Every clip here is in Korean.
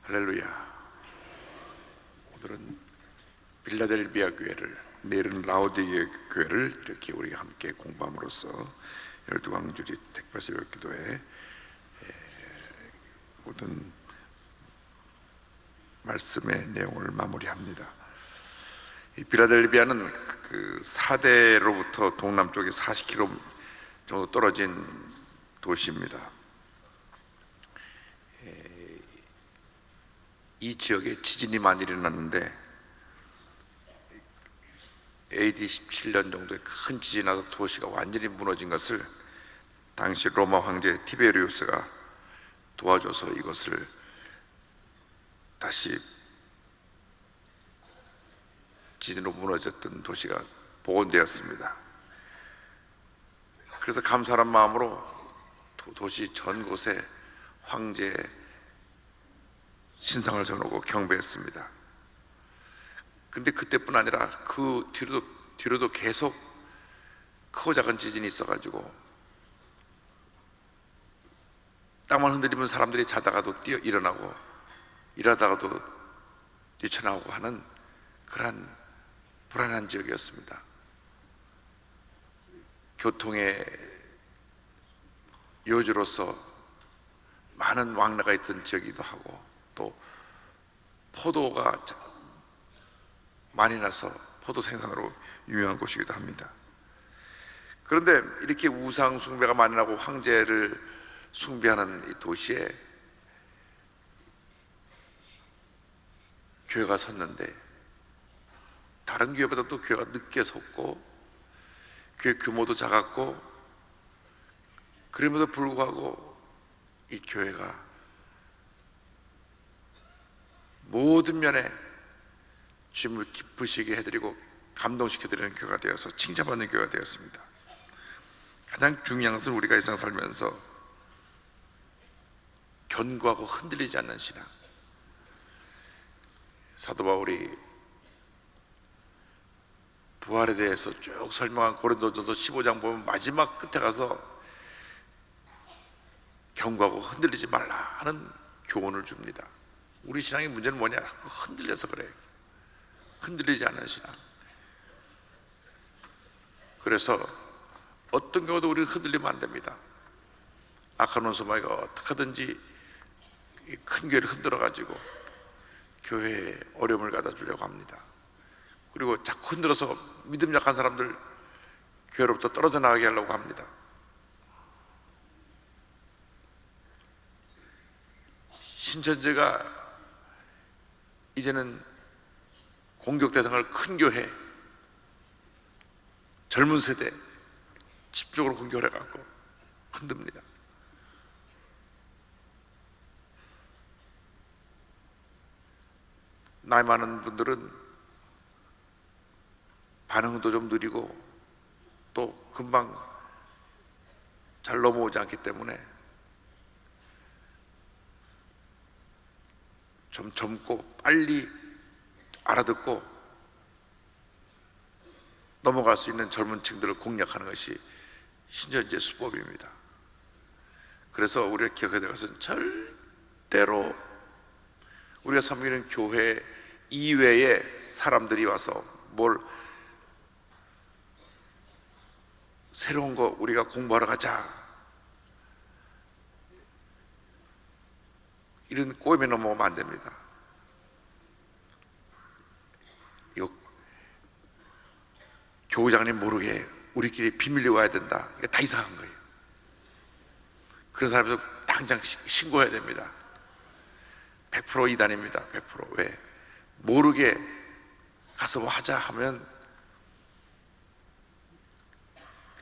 할렐루야. 오늘은 빌라델비아 교회를, 내일은 라오디게 교회를 이렇게 우리가 함께 공부함으로써 12광주리 특별새벽기도회 모든 말씀의 내용을 마무리합니다. 이 빌라델비아는 그 사대로부터 동남쪽에 40km 정도 떨어진 도시입니다. 이 지역에 지진이 많이 일어났는데 AD 17년 정도에 큰 지진이 나서 도시가 완전히 무너진 것을 당시 로마 황제 티베리우스가 도와줘서 이것을 다시 지진으로 무너졌던 도시가 복원되었습니다. 그래서 감사한 마음으로 도시 전 곳에 황제의 신상을 세워놓고 경배했습니다. 근데 그때뿐 아니라 그 뒤로도 계속 크고 작은 지진이 있어가지고 땅만 흔들리면 사람들이 자다가도 일어나고 일하다가도 뛰쳐나오고 하는 그러한 불안한 지역이었습니다. 교통의 요지로서 많은 왕래가 있던 지역이기도 하고 또 포도가 많이 나서 포도 생산으로 유명한 곳이기도 합니다. 그런데 이렇게 우상 숭배가 많이 나고 황제를 숭배하는 이 도시에 교회가 섰는데 다른 교회보다 또 교회가 늦게 섰고 교회 규모도 작았고 그럼에도 불구하고 이 교회가 모든 면에 주님을 기쁘시게 해드리고 감동시켜드리는 교회가 되어서 칭찬받는 교회가 되었습니다. 가장 중요한 것은 우리가 이 세상 살면서 견고하고 흔들리지 않는 신앙. 사도 바울이 부활에 대해서 쭉 설명한 고린도전서 15장 보면 마지막 끝에 가서 견고하고 흔들리지 말라 하는 교훈을 줍니다. 우리 신앙의 문제는 뭐냐? 흔들려서 그래. 흔들리지 않는 신앙. 그래서 어떤 경우도 우리는 흔들리면 안 됩니다. 아카논 소마이가 어떻게 하든지 큰 교회를 흔들어 가지고 교회에 어려움을 갖다 주려고 합니다. 그리고 자꾸 흔들어서 믿음 약한 사람들 교회로부터 떨어져 나가게 하려고 합니다. 신천지가 이제는 공격 대상을 큰 교회, 젊은 세대 집중적으로 공격을 해갖고 흔듭니다. 나이 많은 분들은 반응도 좀 느리고 또 금방 잘 넘어오지 않기 때문에 좀 젊고 빨리 알아듣고 넘어갈 수 있는 젊은 층들을 공략하는 것이 신천지의 수법입니다. 그래서 우리가 기억해야 될 것은 절대로 우리가 섬기는 교회 이외에 사람들이 와서 뭘 새로운 거 우리가 공부하러 가자 이런 꼬임에 넘어가면 안 됩니다. 이거 교우장님 모르게 우리끼리 비밀리고 가야 된다. 이게 다 이상한 거예요. 그런 사람들 당장 신고해야 됩니다. 100% 이단입니다. 100%. 왜? 모르게 가서 뭐 하자 하면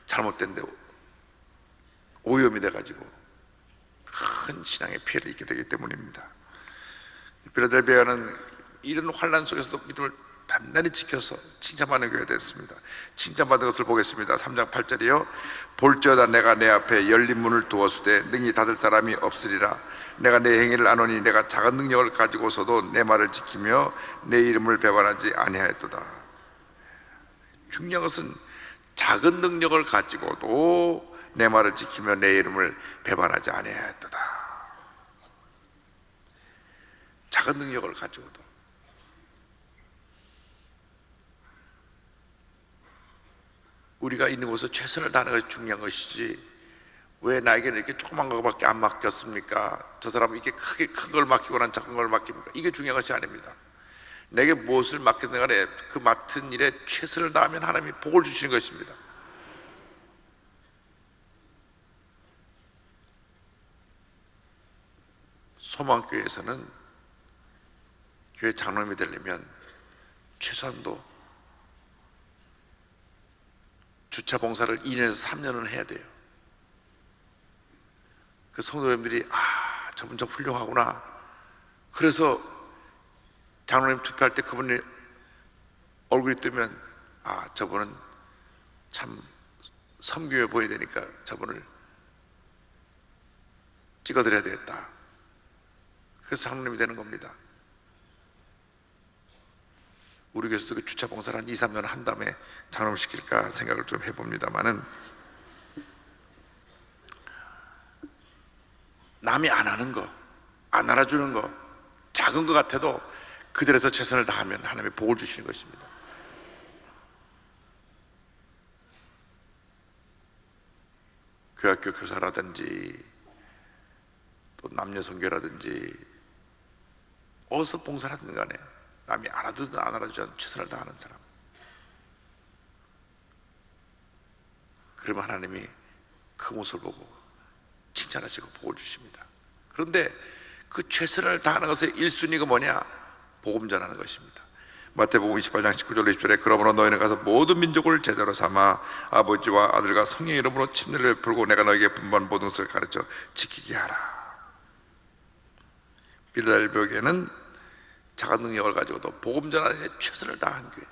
잘못된 데 오염이 돼가지고 큰 신앙의 피해를 입게 되기 때문입니다. 빌라델비아는 이런 환난 속에서도 믿음을 단단히 지켜서 칭찬받는 교회가 됐습니다. 칭찬받은 것을 보겠습니다. 3장 8절이요. 볼지어다 내가 내 앞에 열린 문을 두었으되 능히 닫을 사람이 없으리라. 내가 내 행위를 아노니 내가 작은 능력을 가지고서도 내 말을 지키며 내 이름을 배반하지 아니하였도다. 중요한 것은 작은 능력을 가지고도 내 말을 지키며 내 이름을 배반하지 아니하였도다. 작은 능력을 가지고도 우리가 있는 곳에 최선을 다하는 것이 중요한 것이지, 왜 나에게는 이렇게 조그만 것밖에 안 맡겼습니까? 저 사람은 이렇게 크게 큰 걸 맡기고 난 작은 걸 맡깁니까? 이게 중요한 것이 아닙니다. 내게 무엇을 맡겼든 간에 그 맡은 일에 최선을 다하면 하나님이 복을 주시는 것입니다. 소망교회에서는 교회 장로님이 되려면 최소한도 주차 봉사를 2년에서 3년은 해야 돼요. 그 성도님들이 저분 좀 훌륭하구나. 그래서 장로님 투표할 때 그분이 얼굴이 뜨면 저분은 참 섬기며 보여야 되니까 저분을 찍어드려야 되겠다. 그래서 장로님이 되는 겁니다. 우리 교회에서도 그 주차 봉사를 한 2, 3년 한 다음에 장로님 시킬까 생각을 좀 해봅니다만은, 남이 안 하는 거, 안 알아주는 거, 작은 것 같아도 그 자리에서 최선을 다하면 하나님의 복을 주시는 것입니다. 교학교 교사라든지 또 남녀 선교라든지 어디서 봉사를 하든 간에 남이 알아두든 안 알아주든 최선을 다하는 사람, 그러면 하나님이 그 모습을 보고 칭찬하시고 복을 주십니다. 그런데 그 최선을 다하는 것의 1순위가 뭐냐? 복음 전하는 것입니다. 마태복음 28장 19절 20절에 그러므로 너희는 가서 모든 민족을 제자로 삼아 아버지와 아들과 성령의 이름으로 침례를 베풀고 내가 너에게 분부한 모든 것을 가르쳐 지키게 하라. 빌라델비아에는 작은 능력을 가지고도 복음 전하는 데 최선을 다한 교회,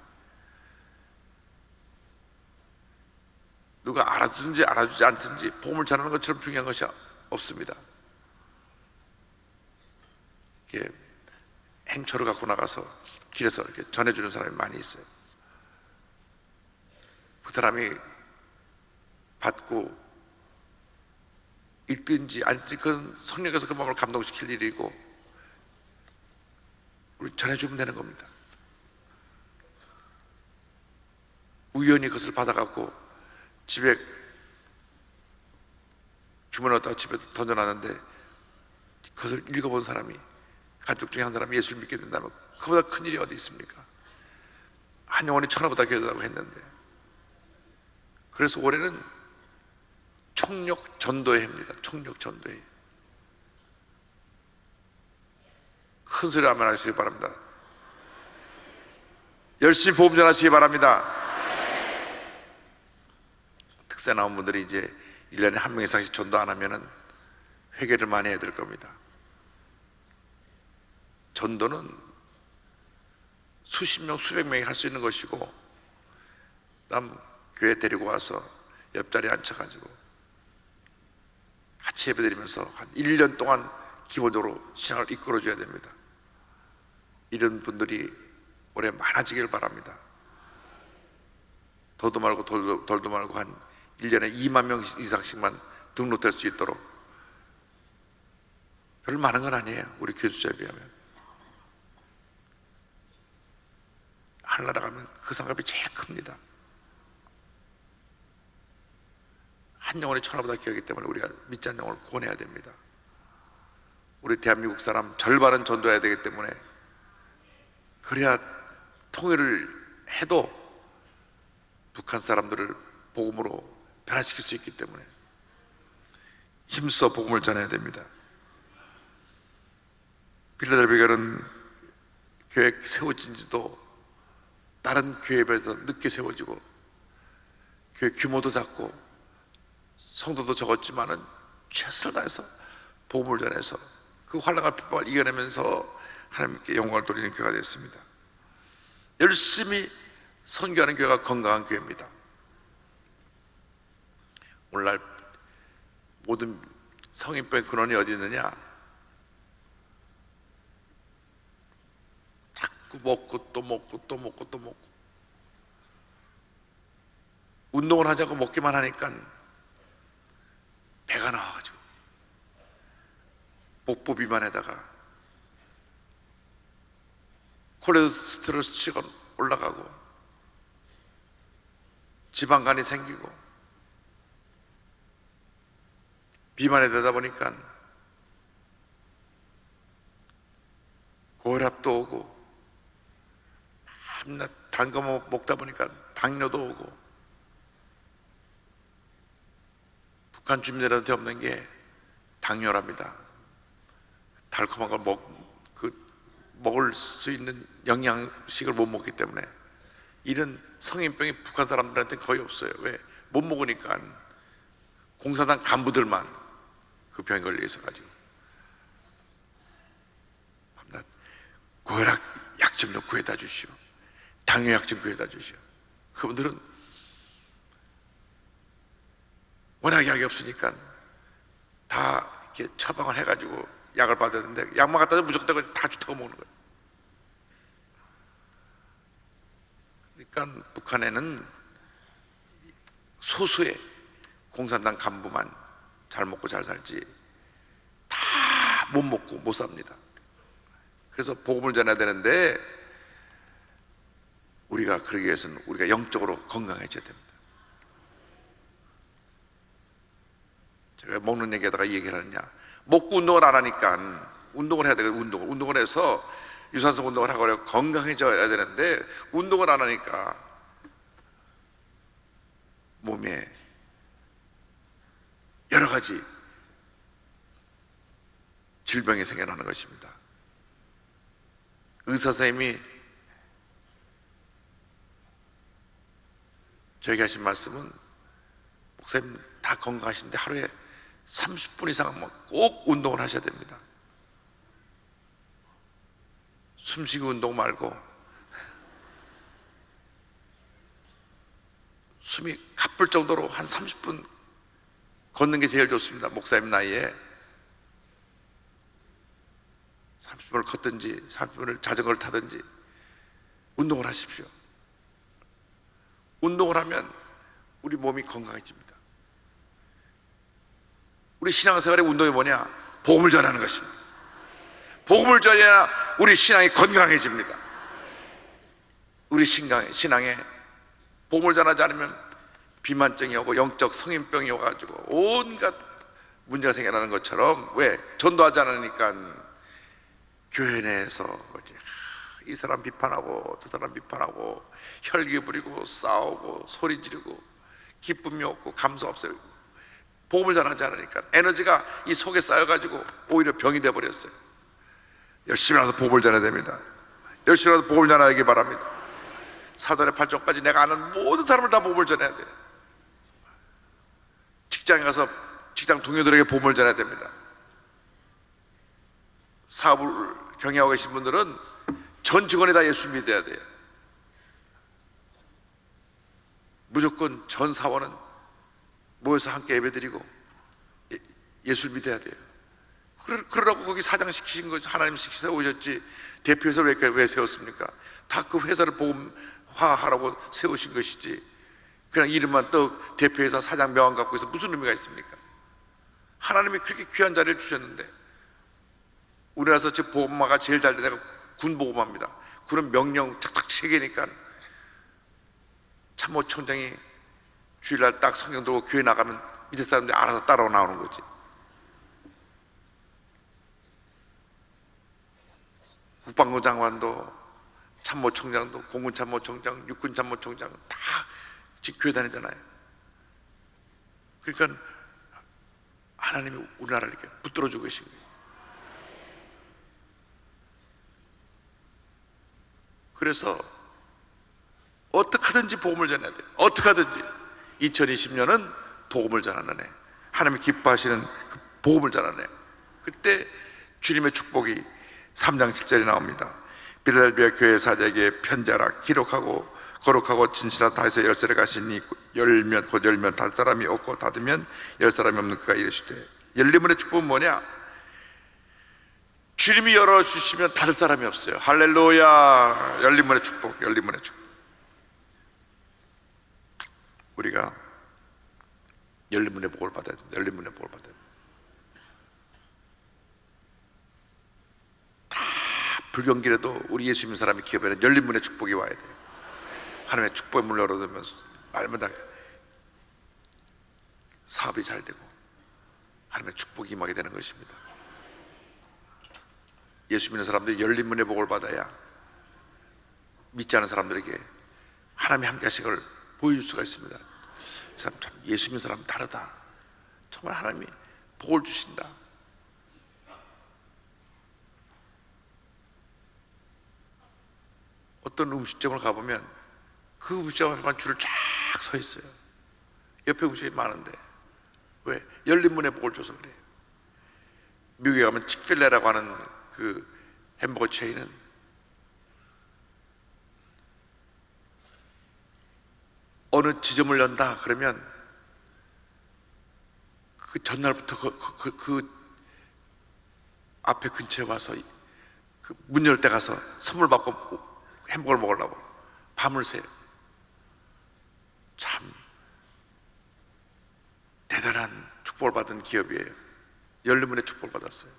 누가 알아주든지 알아주지 않든지 복음을 전하는 것처럼 중요한 것이 없습니다. 이렇게 행초를 갖고 나가서 길에서 이렇게 전해주는 사람이 많이 있어요. 그 사람이 받고 읽든지 아니든지 그건 성령께서 그 마음을 감동시킬 일이고 우리 전해주면 되는 겁니다. 우연히 그것을 받아갖고 집에 주문했다가 집에 던져놨는데 그것을 읽어본 사람이, 가족 중에 한 사람이 예수를 믿게 된다면 그보다 큰 일이 어디 있습니까? 한 영혼이 천하보다 귀하다고 했는데, 그래서 올해는 총력 전도회 해입니다. 총력 전도회. 큰 소리로 아멘 하시기 바랍니다. 열심히 복음 전하시기 바랍니다. 특세 나온 분들이 이제 1년에 한 명 이상씩 전도 안 하면은 회개를 많이 해야 될 겁니다. 전도는 수십 명, 수백 명이 할 수 있는 것이고, 남 교회 데리고 와서 옆자리에 앉혀가지고 같이 예배드리면서 한 1년 동안 기본적으로 신앙을 이끌어줘야 됩니다. 이런 분들이 올해 많아지길 바랍니다. 더도 말고 덜도 말고 한 1년에 2만 명 이상씩만 등록될 수 있도록. 별로 많은 건 아니에요, 우리 교회 숫자에 비하면. 하늘나라 가면 그 상급이 제일 큽니다. 한 영혼이 천하보다 귀하기 때문에 우리가 믿지 않는 영혼을 구원해야 됩니다. 우리 대한민국 사람 절반은 전도해야 되기 때문에, 그래야 통일을 해도 북한 사람들을 복음으로 변화시킬 수 있기 때문에 힘써 복음을 전해야 됩니다. 빌라델비아는 교회 세워진 지도 다른 교회에 비해서 늦게 세워지고 교회 규모도 작고 성도도 적었지만은 최선을 다해서 복음을 전해서 그 환난과 핍박을 이겨내면서 하나님께 영광을 돌리는 교회가 됐습니다. 열심히 선교하는 교회가 건강한 교회입니다. 오늘날 모든 성인병의 근원이 어디 있느냐? 자꾸 먹고 또 먹고 또 먹고 또 먹고, 운동을 하자고 먹기만 하니까 배가 나와가지고 복부 비만에다가 콜레스테롤 수치가 올라가고 지방간이 생기고 비만이 되다 보니까 고혈압도 오고, 밤낮 단 거 먹다 보니까 당뇨도 오고. 북한 주민들한테 없는 게 당뇨랍니다. 달콤한 걸 먹을 수 있는 영양식을 못 먹기 때문에. 이런 성인병이 북한 사람들한테 거의 없어요. 왜? 못 먹으니까. 공산당 간부들만 그 병에 걸려 있어가지고. 밤낮 고혈압 약 좀 구해다 주시오, 당뇨 약 좀 구해다 주시오. 그분들은 워낙 약이 없으니까 다 이렇게 처방을 해가지고 약을 받아야 되는데, 약만 갖다 주면 무조건 다 좋다고 먹는 거예요. 그러니까 북한에는 소수의 공산당 간부만 잘 먹고 잘 살지 다 못 먹고 못 삽니다. 그래서 복음을 전해야 되는데, 우리가 그러기 위해서는 우리가 영적으로 건강해져야 됩니다. 제가 먹는 얘기하다가 이 얘기를 하느냐, 먹고 운동을 안 하니까 운동을 해야 되거든요. 운동을 해서 유산소 운동을 하고 건강해져야 되는데, 운동을 안 하니까 몸에 여러 가지 질병이 생겨나는 것입니다. 의사 선생님이 저에게 하신 말씀은, 목사님 다 건강하신데 하루에 30분 이상은 꼭 운동을 하셔야 됩니다. 숨쉬기 운동 말고 숨이 가쁠 정도로 한 30분 걷는 게 제일 좋습니다. 목사님 나이에 30분을 걷든지 30분을 자전거를 타든지 운동을 하십시오. 운동을 하면 우리 몸이 건강해집니다. 우리 신앙생활의 운동이 뭐냐? 복음을 전하는 것입니다. 복음을 전해야 우리 신앙이 건강해집니다. 우리 신앙에 복음을 전하지 않으면 비만증이 오고 영적 성인병이 오가지고 온갖 문제가 생겨나는 것처럼, 왜? 전도하지 않으니까 교회 내에서 이 사람 비판하고 저 사람 비판하고 혈기 부리고 싸우고 소리 지르고 기쁨이 없고 감사 없어요. 복음을 전하지 않으니까 에너지가 이 속에 쌓여가지고 오히려 병이 돼버렸어요. 열심히라도 복음을 전해야 됩니다. 열심히라도 복음을 전하기 바랍니다. 사도의 8조까지 내가 아는 모든 사람을 다 복음을 전해야 돼요. 직장에 가서 직장 동료들에게 복음을 전해야 됩니다. 사업을 경영하고 계신 분들은 전 직원이 다 예수 믿어야 돼요. 무조건 전 사원은 모여서 함께 예배드리고 예수를 믿어야 돼요. 그러라고 거기 사장 시키신 거지, 하나님 시키셔서 오셨지. 대표회사를 왜 세웠습니까? 다 그 회사를 복음화하라고 세우신 것이지, 그냥 이름만 떡 대표회사 사장 명함 갖고 있어 무슨 의미가 있습니까? 하나님이 그렇게 귀한 자리를 주셨는데, 우리나라에서 지금 복음화가 제일 잘 되다가 군복음화입니다. 군은 명령 탁탁 체계니까 참모총장이 주일날 딱 성경 들고 교회 나가면 밑에 사람들이 알아서 따라 나오는 거지. 국방부 장관도 참모총장도 공군참모총장 육군참모총장 다 지금 교회 다니잖아요. 그러니까 하나님이 우리나라를 이렇게 붙들어주고 계신 거예요. 그래서 어떻게 하든지 복음을 전해야 돼요. 어떻게 하든지. 2020년은 복음을 전하는 해, 하나님이 기뻐하시는 그 복음을 전하는 해. 그때 주님의 축복이 3장 7절에 나옵니다. 빌라델비아 교회 사자에게 편지하라. 기록하고 거룩하고 진실한 다윗의 열쇠를 가시니 열면 곧 열면 닫을 사람이 없고 닫으면 열 사람이 없는 그가 이르시되. 열림문의 축복은 뭐냐? 주님이 열어주시면 닫을 사람이 없어요. 할렐루야. 열림문의 축복, 열림문의 축복. 우리가 열림문의 복을 받아야 됩니다. 열림문의 복을 받아야 됩니다. 다 불경길에도 우리 예수 믿는 사람이 기업에는 열린 문의 축복이 와야 돼요. 하나님의 축복의 문을 열어두면 날마다 사업이 잘 되고 하나님의 축복이 임하게 되는 것입니다. 예수 믿는 사람들이 열린 문의 복을 받아야 믿지 않은 사람들에게 하나님의 함께 하신 걸 보여줄 수가 있습니다. 그 사람 참 예수 믿는 사람은 다르다. 정말 하나님이 복을 주신다. 어떤 음식점을 가보면 그 음식점 앞에만 줄을 쫙 서 있어요. 옆에 음식이 많은데 왜? 열린 문의 복을 줘서 그래요. 미국에 가면 칙필레라고 하는 그 햄버거 체인은 어느 지점을 연다 그러면 그 전날부터 그 앞에 근처에 와서 그 문 열 때 가서 선물 받고 햄버거를 먹으려고 밤을 새요. 참 대단한 축복을 받은 기업이에요. 열린 문의 축복을 받았어요.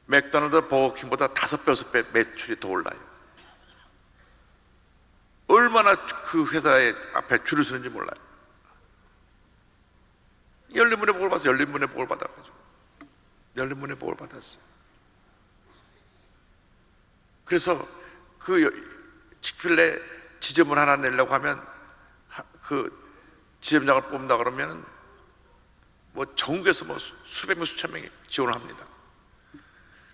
맥도날드 버거킹보다 5배, 6배 매출이 더 올라요. 얼마나 그 회사의 앞에 줄을 서는지 몰라요. 열린 문의 복을 받았어요. 열린 문의 복을 받아가지고 열린 문의 복을 받았어요. 그래서 그 칙필레 지점을 하나 내려고 하면 그 지점장을 뽑는다 그러면 뭐 전국에서 뭐 수백 명 수천 명이 지원을 합니다.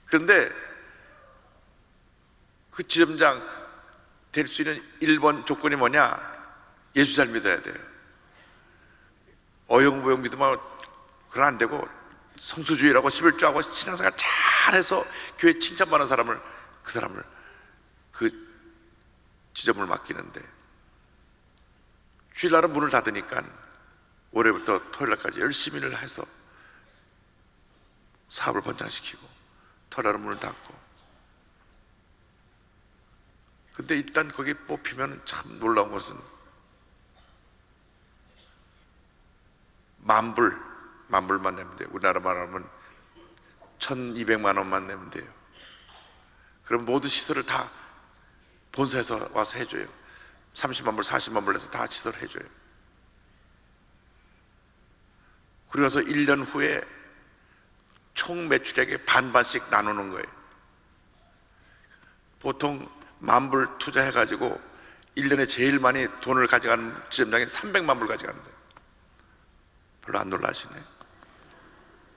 그런데 그 지점장 될 수 있는 1번 조건이 뭐냐? 예수 잘 믿어야 돼요. 어영부영 믿으면 그건 안 되고 성수주의라고 11조하고 신앙생활 잘해서 교회 칭찬받는 사람을 그 사람을 그 지점을 맡기는데 주일날은 문을 닫으니까 월요일부터 토요일날까지 열심히 일을 해서 사업을 번창시키고 토요일날은 문을 닫고 근데 일단 거기 뽑히면 참 놀라운 것은 만불만 내면 돼요. 우리나라 말하면 1200만 원만 내면 돼요. 그럼 모든 시설을 다 본사에서 와서 해줘요. 30만 불, 40만 불 해서 다 시설을 해줘요. 그래서 1년 후에 총 매출액의 반반씩 나누는 거예요. 보통 10,000불 투자해가지고 1년에 제일 많이 돈을 가져가는 지점장이 300만 불 가져간대. 별로 안 놀라시네.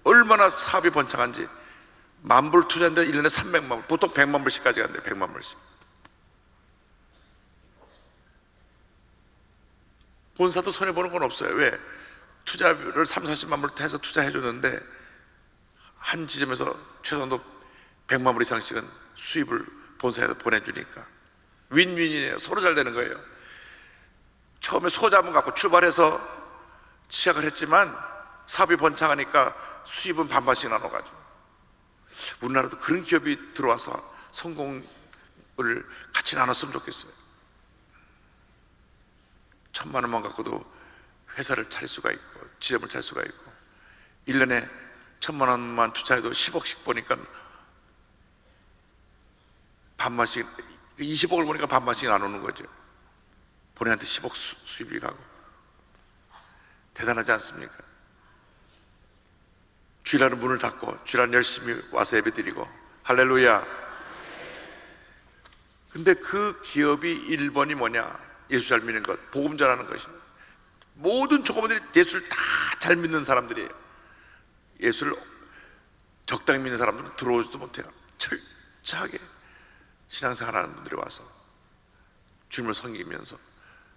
얼마나 사업이 번창한지 10,000불 투자했는데 1년에 300만 불, 보통 100만 불씩 가져간대. 100만 불씩. 본사도 손해보는 건 없어요. 왜? 투자를 3, 40만 불 해서 투자해줬는데 한 지점에서 최소한도 100만 불 이상씩은 수입을 본사에서 보내주니까 윈윈이네요. 서로 잘 되는 거예요. 처음에 소자문 갖고 출발해서 시작을 했지만 사업이 번창하니까 수입은 반반씩 나눠가지고 우리나라도 그런 기업이 들어와서 성공을 같이 나눴으면 좋겠어요. 1,000만 원만 갖고도 회사를 차릴 수가 있고 지점을 차릴 수가 있고 1년에 1,000만 원만 투자해도 10억씩 보니까 반반씩 20억을 보니까 반반씩 나누는 거죠. 본인한테 10억 수입이 가고 대단하지 않습니까? 주일날은 문을 닫고 주일날 열심히 와서 예배드리고 할렐루야. 근데 그 기업이 1번이 뭐냐? 예수 잘 믿는 것, 복음 전하는 것이에요. 모든 조그마들이 예수를 다 잘 믿는 사람들이에요. 예수를 적당히 믿는 사람들은 들어오지도 못해요. 철저하게 신앙생활하는 분들이 와서 주님을 섬기면서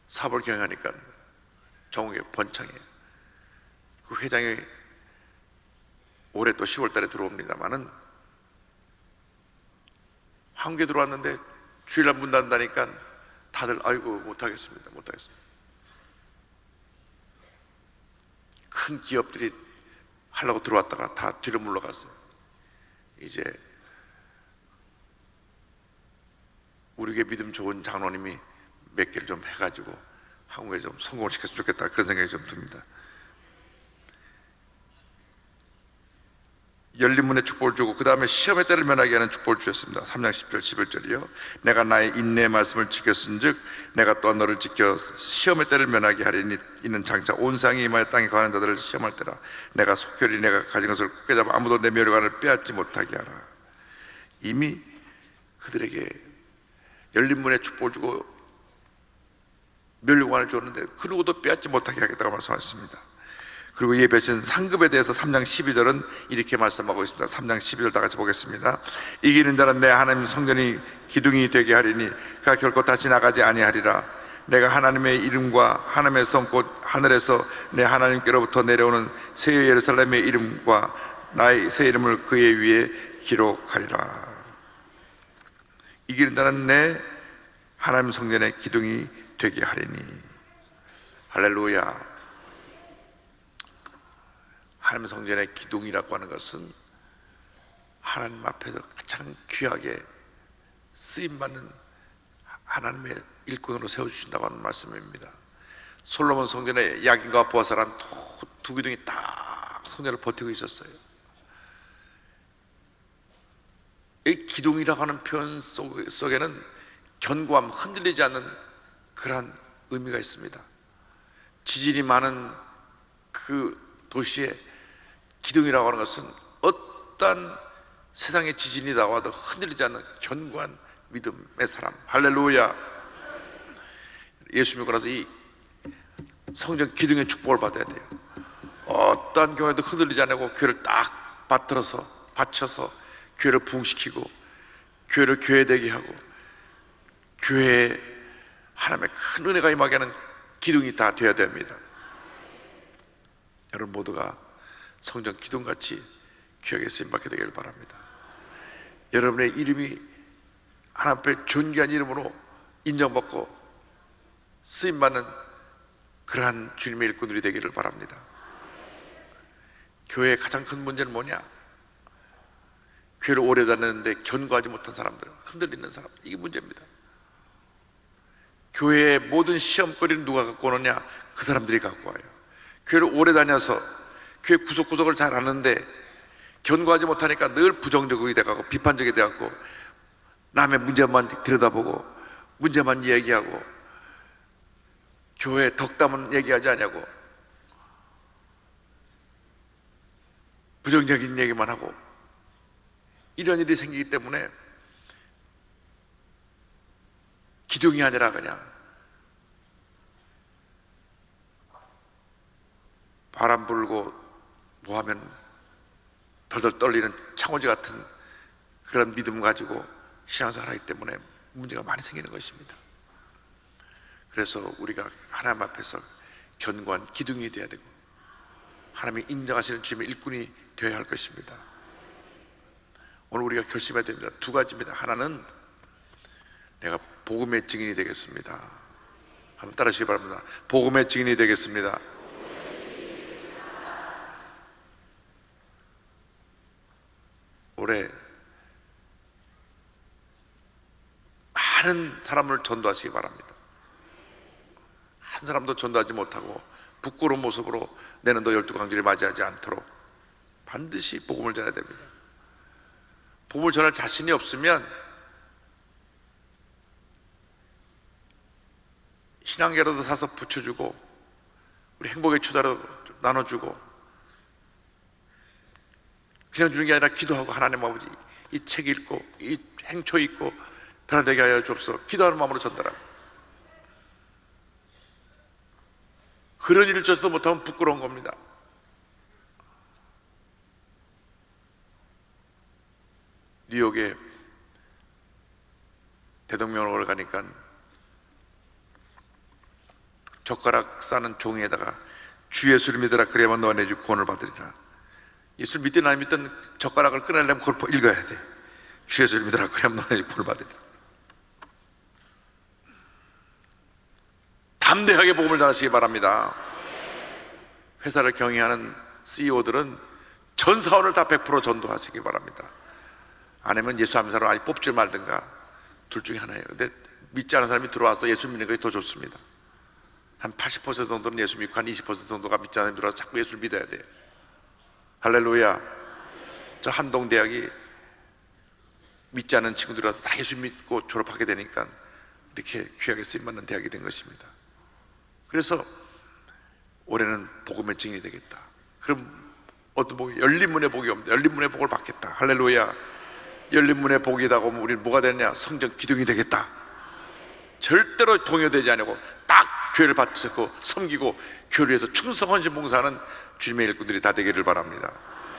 사업을 경영하니까 정옥에 번창해요. 그 회장이 올해 또 10월 달에 들어옵니다만은 한국에 들어왔는데 주일날 문 닫는다니까 다들 아이고 못하겠습니다. 큰 기업들이 하려고 들어왔다가 다 뒤로 물러갔어요. 이제 우리에게 믿음 좋은 장로님이 몇 개를 좀 해가지고 한국에 좀 성공을 시켰으면 좋겠다 그런 생각이 좀 듭니다. 열린 문에 축복을 주고 그 다음에 시험의 때를 면하게 하는 축복을 주셨습니다. 3장 10절 11절이요. 내가 나의 인내의 말씀을 지켰은즉 내가 또한 너를 지켜 시험의 때를 면하게 하리니 이는 장차 온 상이 임하여 땅에 거하는 자들을 시험할 때라. 내가 속혈이 내가 가진 것을 굳게 잡아 아무도 내 멸관을 빼앗지 못하게 하라. 이미 그들에게 열린 문에 축복을 주고 멸관을 줬는데 그 누구도 빼앗지 못하게 하겠다고 말씀하셨습니다. 그리고 이에 맺힌 상급에 대해서 3장 12절은 이렇게 말씀하고 있습니다. 3장 12절 다 같이 보겠습니다. 이기는 자는 내 하나님 성전이 기둥이 되게 하리니 그가 결코 다시 나가지 아니하리라. 내가 하나님의 이름과 하나님의 성 곧 하늘에서 내 하나님께로부터 내려오는 새 예루살렘의 이름과 나의 새 이름을 그의 위에 기록하리라. 이기는 자는 내 하나님 성전의 기둥이 되게 하리니. 할렐루야. 하나님 성전의 기둥이라고 하는 것은 하나님 앞에서 가장 귀하게 쓰임받는 하나님의 일꾼으로 세워주신다고 하는 말씀입니다. 솔로몬 성전에 야긴과 보아스란 두 기둥이 딱 성전을 버티고 있었어요. 이 기둥이라고 하는 표현 속에는 견고함, 흔들리지 않는 그러한 의미가 있습니다. 지진이 많은 그 도시에 기둥이라고 하는 것은 어떤 세상의 지진이 나와도 흔들리지 않는 견고한 믿음의 사람. 할렐루야. 예수 믿고 나서 이 성전 기둥의 축복을 받아야 돼요. 어떠한 경우에도 흔들리지 않고 교회를 딱 받쳐서 교회를 부흥시키고 교회를 교회되게 하고 교회에 하나님의 큰 은혜가 임하게 하는 기둥이 다 되어야 됩니다. 여러분 모두가 성전 기둥같이 귀하게 쓰임받게 되기를 바랍니다. 여러분의 이름이 하나님 앞에 존귀한 이름으로 인정받고 쓰임받는 그러한 주님의 일꾼들이 되기를 바랍니다. 교회의 가장 큰 문제는 뭐냐? 교회를 오래 다녔는데 견고하지 못한 사람들, 흔들리는 사람, 이게 문제입니다. 교회의 모든 시험거리는 누가 갖고 오느냐? 그 사람들이 갖고 와요. 교회를 오래 다녀서 교회 구석구석을 잘 아는데 견고하지 못하니까 늘 부정적이 돼가고 비판적이 돼갖고 남의 문제만 들여다보고 문제만 얘기하고 교회 덕담은 얘기하지 않냐고 부정적인 얘기만 하고 이런 일이 생기기 때문에 기둥이 아니라 그냥 바람 불고 뭐하면 덜덜 떨리는 창호지 같은 그런 믿음 가지고 신앙생활 하기 때문에 문제가 많이 생기는 것입니다. 그래서 우리가 하나님 앞에서 견고한 기둥이 되어야 되고 하나님이 인정하시는 주님의 일꾼이 되어야 할 것입니다. 오늘 우리가 결심해야 됩니다. 두 가지입니다. 하나는 내가 복음의 증인이 되겠습니다. 한번 따라 주시기 바랍니다. 복음의 증인이 되겠습니다. 올해 많은 사람을 전도하시기 바랍니다. 한 사람도 전도하지 못하고 부끄러운 모습으로 내년도 12강주를 맞이하지 않도록 반드시 복음을 전해야 됩니다. 복음을 전할 자신이 없으면 신앙계라도 사서 붙여주고 우리 행복의 초다로 나눠주고 그냥 주는 게 아니라 기도하고 하나님 아버지 이 책 읽고 이 행초 읽고 변화되게 하여 주옵소서 기도하는 마음으로 전달하고 그런 일을 저도 못하면 부끄러운 겁니다. 뉴욕에 대동명을 가니까 젓가락 싸는 종이에다가 주 예수를 믿으라 그래야만 너와 내 주 구원을 받으리라. 예수를 믿든 안 믿든 젓가락을 꺼내려면 그걸 읽어야 돼. 주 예수를 믿으라 그래야만 너와 내 주 구원을 받으리라. 담대하게 복음을 전하시기 바랍니다. 회사를 경영하는 CEO들은 전 사원을 다 100% 전도하시기 바랍니다. 아니면 예수 안 믿는 사람 아니 뽑지 말든가 둘 중에 하나예요. 근데 믿지 않은 사람이 들어와서 예수 믿는 것이 더 좋습니다. 한 80% 정도는 예수 믿고 한 20% 정도가 믿지 않는 사람이 들어와서 자꾸 예수를 믿어야 돼요. 할렐루야. 저 한동대학이 믿지 않는 친구들이 와서 다 예수 믿고 졸업하게 되니까 이렇게 귀하게 쓰임받는 대학이 된 것입니다. 그래서 올해는 복음의 증인이 되겠다. 그럼 어떤 복이? 열린 문의 복이 옵니다. 열린 문의 복을 받겠다. 할렐루야. 열린 문의 복이다고 하면 우리는 뭐가 되느냐? 성전 기둥이 되겠다. 절대로 동요되지 않고 딱 교회를 바치고 섬기고 교회를 위해서 충성 헌신 봉사하는 주님의 일꾼들이 다 되기를 바랍니다.